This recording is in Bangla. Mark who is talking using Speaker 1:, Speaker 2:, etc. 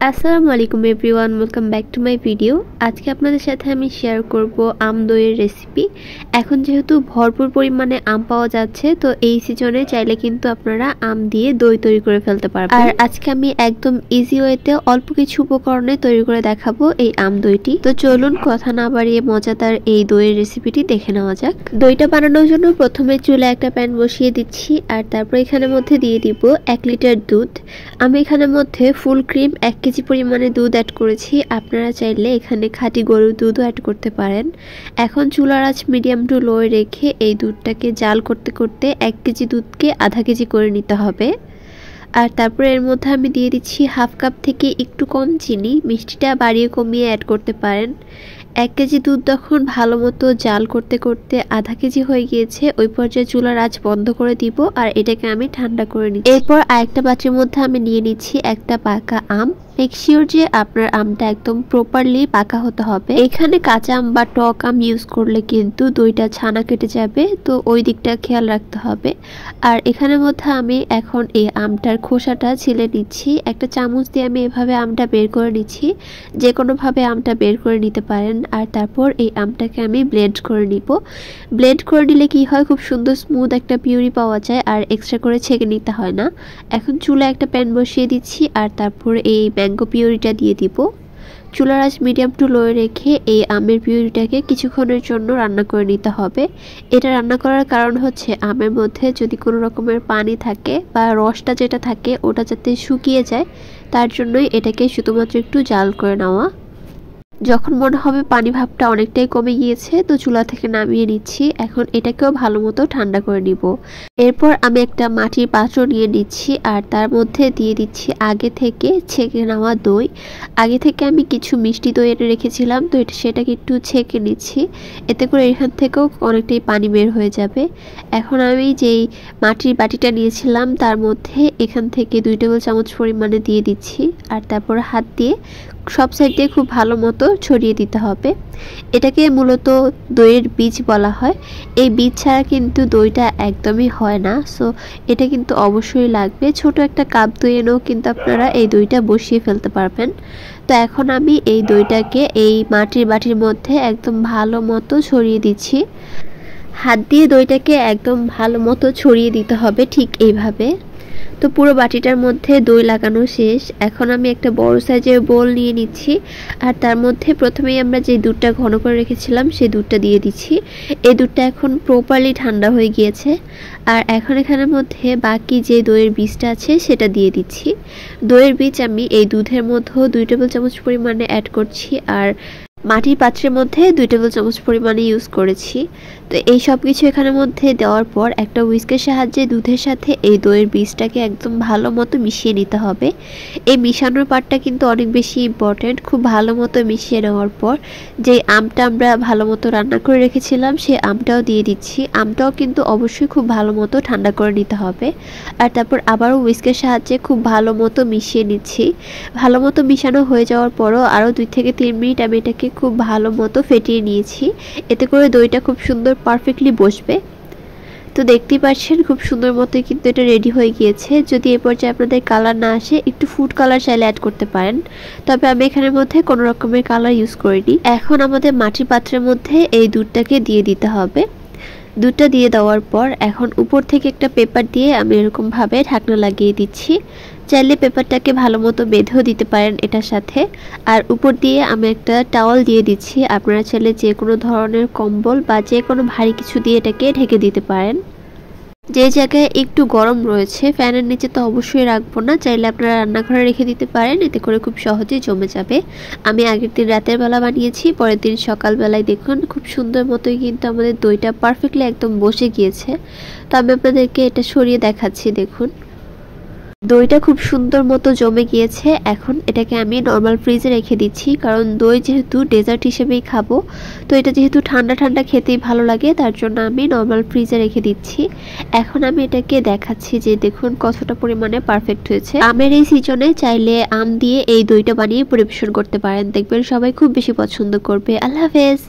Speaker 1: আসসালামু আলাইকুম everyone, welcome back to my video. আজকে আপনাদের সাথে আমি শেয়ার করব আম দইয়ের রেসিপি। এখন যেহেতু ভরপুর পরিমাণে আম পাওয়া যাচ্ছে, তো এই সিজনে চাইলে কিন্তু আপনারা আম দিয়ে দই তৈরি করে ফেলতে পারবেন। আর আজকে আমি একদম ইজি ওয়েতে অল্প কিছু উপকরণে তৈরি করে দেখাবো এই আম দইটি। তো চলুন কথা না বাড়িয়ে মজাদার এই দইয়ের রেসিপিটি দেখে নেওয়া যাক। দইটা বানানোর জন্য প্রথমে চুলায় একটা প্যান বসিয়ে দিচ্ছি, আর তারপর এখানের মধ্যে দিয়ে দিব 1 লিটার দুধ। আমি এখানের মধ্যে ফুল ক্রিম 1 কেজি পরিমাণে দুধ অ্যাড করেছি। আপনারা চাইলে এখানে খাঁটি গরুর দুধও অ্যাড করতে পারেন। এখন চুলার আঁচ মিডিয়াম টু লো রেখে এই দুধটাকে জাল করতে করতে 1 কেজি দুধকে আধা কেজি করে নিতে হবে। আর তারপরে এর মধ্যে আমি দিয়ে দিচ্ছি হাফ কাপ থেকে একটু কম চিনি। মিষ্টিটা বাড়িয়ে কমিয়ে অ্যাড করতে পারেন। 1 কেজি দুধ তখন ভালো মতো জাল করতে করতে আধা কেজি হয়ে গিয়েছে। ওই পর্যায়ে চুলার আঁচ বন্ধ করে দিব আর এটাকে আমি ঠান্ডা করে নিচ্ছি। এরপর আরেকটা পাত্রের মধ্যে আমি নিয়ে নিচ্ছি একটা পাকা আম। মেক শিওর যে আপনার আমটা একদম প্রপারলি পাকা হতে হবে। এখানে কাঁচা আম বা টক আম ইউজ করলে কিন্তু দইটা ছানা কেটে যাবে, তো ওই দিকটা খেয়াল রাখতে হবে। আর এখানের মধ্যে আমি এখন এই আমটার খোসাটা ছিলে নিচ্ছি। একটা চামচ দিয়ে আমি এভাবে আমটা বের করে নিচ্ছি। যে কোনোভাবে আমটা বের করে নিতে পারেন। আর তারপর এই আমটাকে আমি ব্লেন্ড করে নিব। ব্লেন্ড করে নিলে কি হয়, খুব সুন্দর স্মুথ একটা পিউরি পাওয়া যায় আর এক্সট্রা করে ছেঁকে নিতে হয় না। এখন চুলায় একটা প্যান বসিয়ে দিচ্ছি আর তারপর এই ম্যাঙ্গো পিউরিটা দিয়ে দিব। চুলার আঁচ মিডিয়াম টু লো রেখে এই আমের পিউরিটাকে কিছুক্ষণের জন্য রান্না করে নিতে হবে। এটা রান্না করার কারণ হচ্ছে আমের মধ্যে যদি কোনো রকমের পানি থাকে বা রসটা যেটা থাকে ওটা যাতে শুকিয়ে যায়, তার জন্যই এটাকে শুধুমাত্র একটু জাল করে নেওয়া। যখন মনে হবে পানি ভাবটা অনেকটাই কমে গিয়েছে, তো চুলা থেকে নামিয়ে নিচ্ছি। এখন এটাকেও ভালো মতো ঠান্ডা করে নিব। এরপর আমি একটা মাটির পাত্র নিয়ে নিচ্ছি আর তার মধ্যে দিয়ে দিচ্ছি আগে থেকে ছেঁকে নেওয়া দই। আগে থেকে আমি কিছু মিষ্টি দই এনে রেখেছিলাম, তো সেটাকে একটু ছেঁকে নিচ্ছি। এতে করে এখান থেকেও অনেকটাই পানি বের হয়ে যাবে। এখন আমি যেই মাটির বাটিটা নিয়েছিলাম তার মধ্যে এখান থেকে 2 টেবিল চামচ পরিমাণে দিয়ে দিচ্ছি। আর তারপর হাত দিয়ে সব সাইড দিয়ে খুব ভালো মতো ছড়িয়ে দিতে হবে। এটাকে মূলত দইয়ের বীজ বলা হয়। এই বীজ ছাড়া কিন্তু দইটা একদমই হয় না, সো এটা কিন্তু অবশ্যই লাগবে। ছোট একটা কাপ দই এনেও কিন্তু আপনারা এই দইটা বসিয়ে ফেলতে পারবেন। তো এখন আমি এই দইটাকে এই মাটির বাটির মধ্যে একদম ভালো মতো ছড়িয়ে দিচ্ছি। হাত দিয়ে দইটাকে একদম ভালো মতো ছড়িয়ে দিতে হবে, ঠিক এইভাবে। তো পুরো বাটিটার মধ্যে দই লাগানো শেষ। এখন আমি একটা বড় সাইজের বোল নিয়ে নিচ্ছি আর তার মধ্যে প্রথমেই আমরা যে দুধটা ঘন করে রেখেছিলাম সেই দুধটা দিয়ে দিচ্ছি। এই দুধটা এখন প্রপারলি ঠান্ডা হয়ে গিয়েছে। আর এখন এখানের মধ্যে বাকি যে দইয়ের বীজটা আছে সেটা দিয়ে দিচ্ছি। দইয়ের বীজ আমি এই দুধের মধ্যে 2 টেবিল চামচ পরিমাণে অ্যাড করছি আর মাটির পাত্রের মধ্যে 2 টেবিল চামচ পরিমাণে ইউজ করেছি। তো এই সব কিছু এখানের মধ্যে দেওয়ার পর একটা হুইস্কের সাহায্যে দুধের সাথে এই দইয়ের বীজটাকে একদম ভালো মতো মিশিয়ে নিতে হবে। এই মিশানোর পার্টটা কিন্তু অনেক বেশি ইম্পর্টেন্ট। খুব ভালো মতো মিশিয়ে নেওয়ার পর যে আমটা আমরা ভালো মতো রান্না করে রেখেছিলাম সেই আমটাও দিয়ে দিচ্ছি। আমটাও কিন্তু অবশ্যই খুব ভালো মতো ঠান্ডা করে নিতে হবে। আর তারপর আবারও হুইস্কের সাহায্যে খুব ভালো মতো মিশিয়ে নিচ্ছি। ভালো মতো মিশানো হয়ে যাওয়ার পরও আরও 2 থেকে 3 মিনিট আমি এটাকে খুব ভালো মতো ফেটিয়ে নিয়েছি। এতে করে দইটা খুব সুন্দর পারফেক্টলি বসবে। তো দেখতেই পাচ্ছেন খুব সুন্দর মতোই কিন্তু এটা রেডি হয়ে গিয়েছে। যদি এ পর্যায়ে আপনাদের কালার না আসে, একটু ফুড কালার চাইলে অ্যাড করতে পারেন, তবে আমি এখানের মধ্যে কোনো রকমের কালার ইউজ করিনি। এখন আমাদের মাটির পাত্রের মধ্যে এই দুধটাকে দিয়ে দিতে হবে। দুধটা দিয়ে দেওয়ার পর এখন উপর থেকে একটা পেপার দিয়ে আমি এরকমভাবে ঢাকনা লাগিয়ে দিচ্ছি। চাইলে পেপারটাকে ভালো মতো বেঁধেও দিতে পারেন এটার সাথে। আর উপর দিয়ে আমি একটা টাওয়াল দিয়ে দিচ্ছি। আপনারা চাইলে যে কোনো ধরনের কম্বল বা যে কোনো ভারী কিছু দিয়ে এটাকে ঢেকে দিতে পারেন। যে জায়গায় একটু গরম রয়েছে, ফ্যানের নিচে তো অবশ্যই রাখবো না, চাইলে আপনারা রান্নাঘরে রেখে দিতে পারেন। এতে করে খুব সহজেই জমে যাবে। আমি আগের দিন রাতের বেলা বানিয়েছি, পরের দিন সকালবেলায় দেখুন খুব সুন্দর মতোই কিন্তু আমাদের দইটা পারফেক্টলি একদম বসে গিয়েছে। তো আমি আপনাদেরকে এটা সরিয়ে দেখাচ্ছি। দেখুন দইটা খুব সুন্দর মতো জমে গিয়েছে। এখন এটাকে আমি নর্মাল ফ্রিজে রেখে দিচ্ছি, কারণ দই যেহেতু ডেজার্ট হিসেবেই খাবো, তো এটা যেহেতু ঠান্ডা ঠান্ডা খেতেই ভালো লাগে, তার জন্য আমি নর্মাল ফ্রিজে রেখে দিচ্ছি। এখন আমি এটাকে দেখাচ্ছি যে দেখুন কতটা পরিমাণে পারফেক্ট হয়েছে। আমের এই সিজনে চাইলে আম দিয়ে এই দইটা বানিয়ে পরিবেশন করতে পারেন, দেখবেন সবাই খুব বেশি পছন্দ করবে। আল্লাহ হাফেজ।